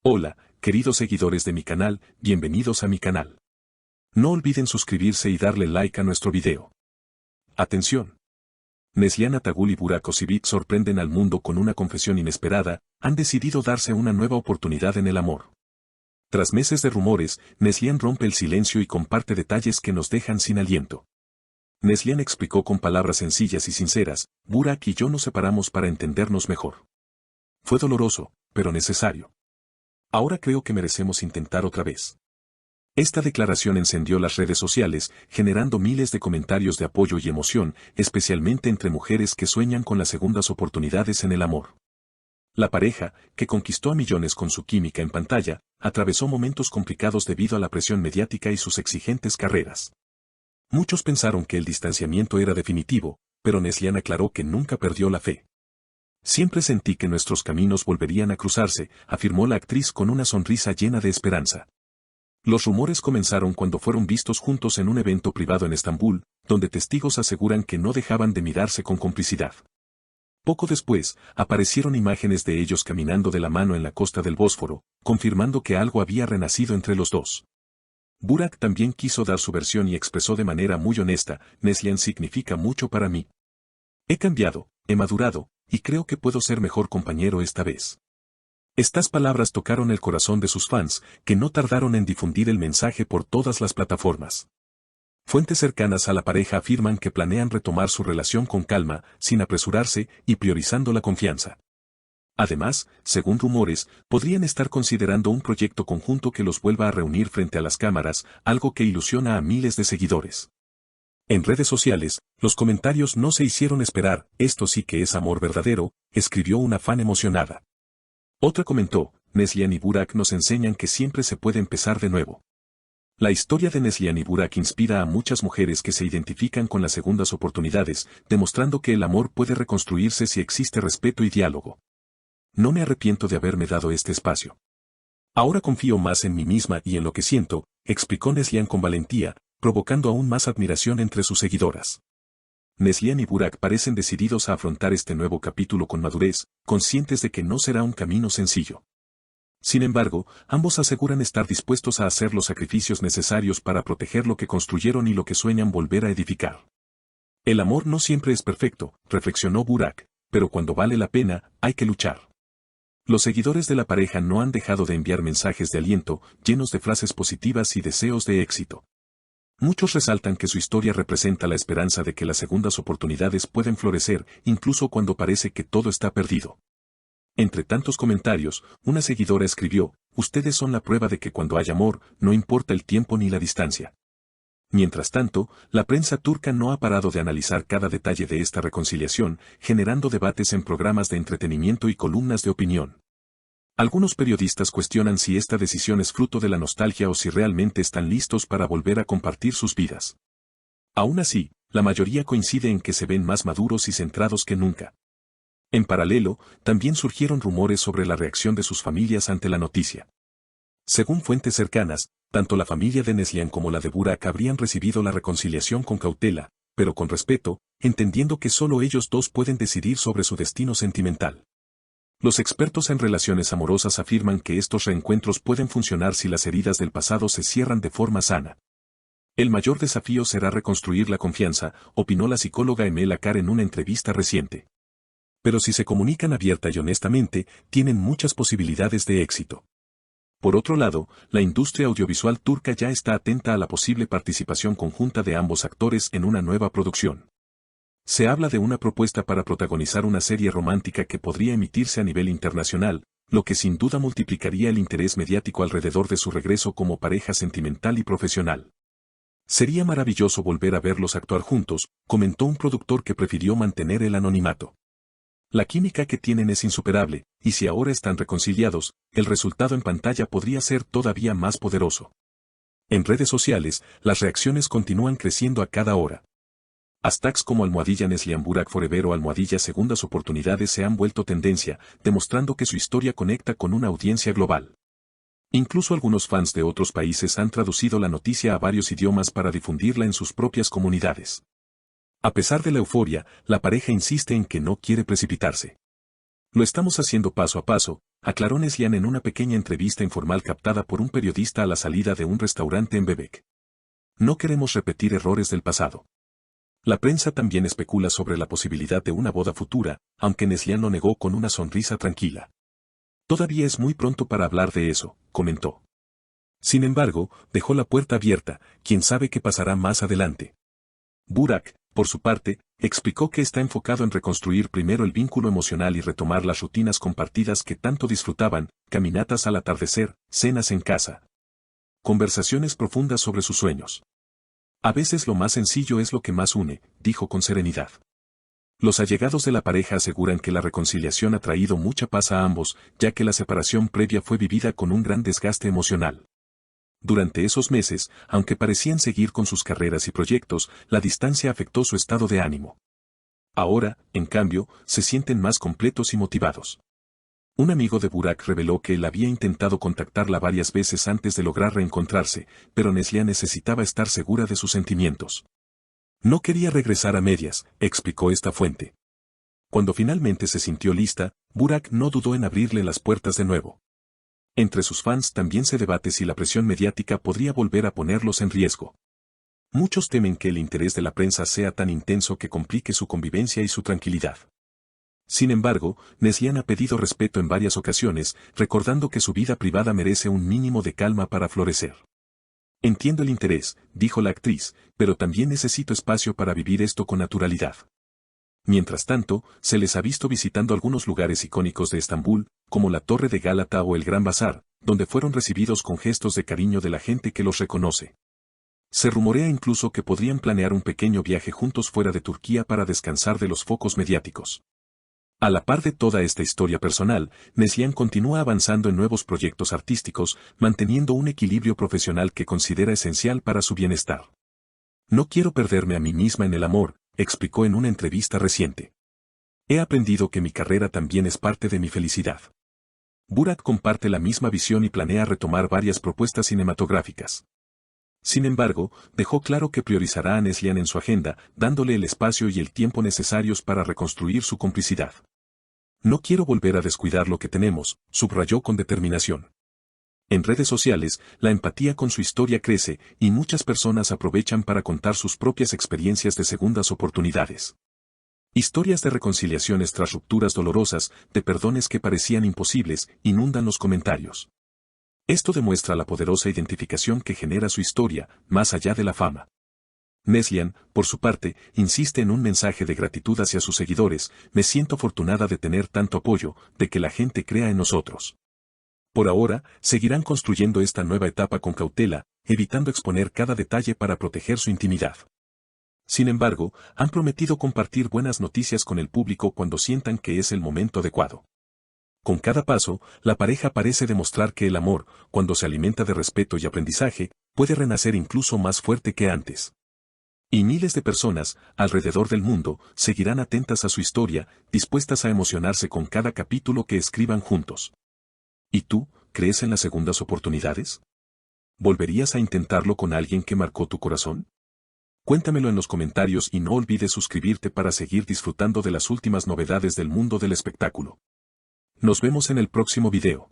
Hola, queridos seguidores de mi canal, bienvenidos a mi canal. No olviden suscribirse y darle like a nuestro video. Atención. Neslihan Atagul y Burak Özçivit sorprenden al mundo con una confesión inesperada, han decidido darse una nueva oportunidad en el amor. Tras meses de rumores, Neslihan rompe el silencio y comparte detalles que nos dejan sin aliento. Neslihan explicó con palabras sencillas y sinceras: Burak y yo nos separamos para entendernos mejor. Fue doloroso, pero necesario. Ahora creo que merecemos intentar otra vez. Esta declaración encendió las redes sociales, generando miles de comentarios de apoyo y emoción, especialmente entre mujeres que sueñan con las segundas oportunidades en el amor. La pareja, que conquistó a millones con su química en pantalla, atravesó momentos complicados debido a la presión mediática y sus exigentes carreras. Muchos pensaron que el distanciamiento era definitivo, pero Neslihan aclaró que nunca perdió la fe. Siempre sentí que nuestros caminos volverían a cruzarse, afirmó la actriz con una sonrisa llena de esperanza. Los rumores comenzaron cuando fueron vistos juntos en un evento privado en Estambul, donde testigos aseguran que no dejaban de mirarse con complicidad. Poco después, aparecieron imágenes de ellos caminando de la mano en la costa del Bósforo, confirmando que algo había renacido entre los dos. Burak también quiso dar su versión y expresó de manera muy honesta: Neslihan significa mucho para mí. He cambiado, he madurado, y creo que puedo ser mejor compañero esta vez. Estas palabras tocaron el corazón de sus fans, que no tardaron en difundir el mensaje por todas las plataformas. Fuentes cercanas a la pareja afirman que planean retomar su relación con calma, sin apresurarse y priorizando la confianza. Además, según rumores, podrían estar considerando un proyecto conjunto que los vuelva a reunir frente a las cámaras, algo que ilusiona a miles de seguidores. En redes sociales, los comentarios no se hicieron esperar: esto sí que es amor verdadero, escribió una fan emocionada. Otra comentó: Neslihan y Burak nos enseñan que siempre se puede empezar de nuevo. La historia de Neslihan y Burak inspira a muchas mujeres que se identifican con las segundas oportunidades, demostrando que el amor puede reconstruirse si existe respeto y diálogo. No me arrepiento de haberme dado este espacio. Ahora confío más en mí misma y en lo que siento, explicó Neslihan con valentía, provocando aún más admiración entre sus seguidoras. Neslihan y Burak parecen decididos a afrontar este nuevo capítulo con madurez, conscientes de que no será un camino sencillo. Sin embargo, ambos aseguran estar dispuestos a hacer los sacrificios necesarios para proteger lo que construyeron y lo que sueñan volver a edificar. El amor no siempre es perfecto, reflexionó Burak, pero cuando vale la pena, hay que luchar. Los seguidores de la pareja no han dejado de enviar mensajes de aliento, llenos de frases positivas y deseos de éxito. Muchos resaltan que su historia representa la esperanza de que las segundas oportunidades pueden florecer, incluso cuando parece que todo está perdido. Entre tantos comentarios, una seguidora escribió: ustedes son la prueba de que cuando hay amor, no importa el tiempo ni la distancia. Mientras tanto, la prensa turca no ha parado de analizar cada detalle de esta reconciliación, generando debates en programas de entretenimiento y columnas de opinión. Algunos periodistas cuestionan si esta decisión es fruto de la nostalgia o si realmente están listos para volver a compartir sus vidas. Aún así, la mayoría coincide en que se ven más maduros y centrados que nunca. En paralelo, también surgieron rumores sobre la reacción de sus familias ante la noticia. Según fuentes cercanas, tanto la familia de Neslihan como la de Burak habrían recibido la reconciliación con cautela, pero con respeto, entendiendo que solo ellos dos pueden decidir sobre su destino sentimental. Los expertos en relaciones amorosas afirman que estos reencuentros pueden funcionar si las heridas del pasado se cierran de forma sana. El mayor desafío será reconstruir la confianza, opinó la psicóloga Emel Akar en una entrevista reciente. Pero si se comunican abierta y honestamente, tienen muchas posibilidades de éxito. Por otro lado, la industria audiovisual turca ya está atenta a la posible participación conjunta de ambos actores en una nueva producción. Se habla de una propuesta para protagonizar una serie romántica que podría emitirse a nivel internacional, lo que sin duda multiplicaría el interés mediático alrededor de su regreso como pareja sentimental y profesional. Sería maravilloso volver a verlos actuar juntos, comentó un productor que prefirió mantener el anonimato. La química que tienen es insuperable, y si ahora están reconciliados, el resultado en pantalla podría ser todavía más poderoso. En redes sociales, las reacciones continúan creciendo a cada hora. Hashtags como #Neslihan Burak Forever o #segundas oportunidades se han vuelto tendencia, demostrando que su historia conecta con una audiencia global. Incluso algunos fans de otros países han traducido la noticia a varios idiomas para difundirla en sus propias comunidades. A pesar de la euforia, la pareja insiste en que no quiere precipitarse. Lo estamos haciendo paso a paso, aclaró Neslihan en una pequeña entrevista informal captada por un periodista a la salida de un restaurante en Bebek. No queremos repetir errores del pasado. La prensa también especula sobre la posibilidad de una boda futura, aunque Neslihan lo negó con una sonrisa tranquila. Todavía es muy pronto para hablar de eso, comentó. Sin embargo, dejó la puerta abierta, quién sabe qué pasará más adelante. Burak, por su parte, explicó que está enfocado en reconstruir primero el vínculo emocional y retomar las rutinas compartidas que tanto disfrutaban, caminatas al atardecer, cenas en casa. Conversaciones profundas sobre sus sueños. A veces lo más sencillo es lo que más une, dijo con serenidad. Los allegados de la pareja aseguran que la reconciliación ha traído mucha paz a ambos, ya que la separación previa fue vivida con un gran desgaste emocional. Durante esos meses, aunque parecían seguir con sus carreras y proyectos, la distancia afectó su estado de ánimo. Ahora, en cambio, se sienten más completos y motivados. Un amigo de Burak reveló que él había intentado contactarla varias veces antes de lograr reencontrarse, pero Neslihan necesitaba estar segura de sus sentimientos. No quería regresar a medias, explicó esta fuente. Cuando finalmente se sintió lista, Burak no dudó en abrirle las puertas de nuevo. Entre sus fans también se debate si la presión mediática podría volver a ponerlos en riesgo. Muchos temen que el interés de la prensa sea tan intenso que complique su convivencia y su tranquilidad. Sin embargo, Neslihan ha pedido respeto en varias ocasiones, recordando que su vida privada merece un mínimo de calma para florecer. Entiendo el interés, dijo la actriz, pero también necesito espacio para vivir esto con naturalidad. Mientras tanto, se les ha visto visitando algunos lugares icónicos de Estambul, como la Torre de Gálata o el Gran Bazar, donde fueron recibidos con gestos de cariño de la gente que los reconoce. Se rumorea incluso que podrían planear un pequeño viaje juntos fuera de Turquía para descansar de los focos mediáticos. A la par de toda esta historia personal, Neslihan continúa avanzando en nuevos proyectos artísticos, manteniendo un equilibrio profesional que considera esencial para su bienestar. No quiero perderme a mí misma en el amor, explicó en una entrevista reciente. He aprendido que mi carrera también es parte de mi felicidad. Burak comparte la misma visión y planea retomar varias propuestas cinematográficas. Sin embargo, dejó claro que priorizará a Neslihan en su agenda, dándole el espacio y el tiempo necesarios para reconstruir su complicidad. No quiero volver a descuidar lo que tenemos, subrayó con determinación. En redes sociales, la empatía con su historia crece, y muchas personas aprovechan para contar sus propias experiencias de segundas oportunidades. Historias de reconciliaciones tras rupturas dolorosas, de perdones que parecían imposibles, inundan los comentarios. Esto demuestra la poderosa identificación que genera su historia, más allá de la fama. Neslihan, por su parte, insiste en un mensaje de gratitud hacia sus seguidores: me siento afortunada de tener tanto apoyo, de que la gente crea en nosotros. Por ahora, seguirán construyendo esta nueva etapa con cautela, evitando exponer cada detalle para proteger su intimidad. Sin embargo, han prometido compartir buenas noticias con el público cuando sientan que es el momento adecuado. Con cada paso, la pareja parece demostrar que el amor, cuando se alimenta de respeto y aprendizaje, puede renacer incluso más fuerte que antes. Y miles de personas, alrededor del mundo, seguirán atentas a su historia, dispuestas a emocionarse con cada capítulo que escriban juntos. ¿Y tú, crees en las segundas oportunidades? ¿Volverías a intentarlo con alguien que marcó tu corazón? Cuéntamelo en los comentarios y no olvides suscribirte para seguir disfrutando de las últimas novedades del mundo del espectáculo. Nos vemos en el próximo video.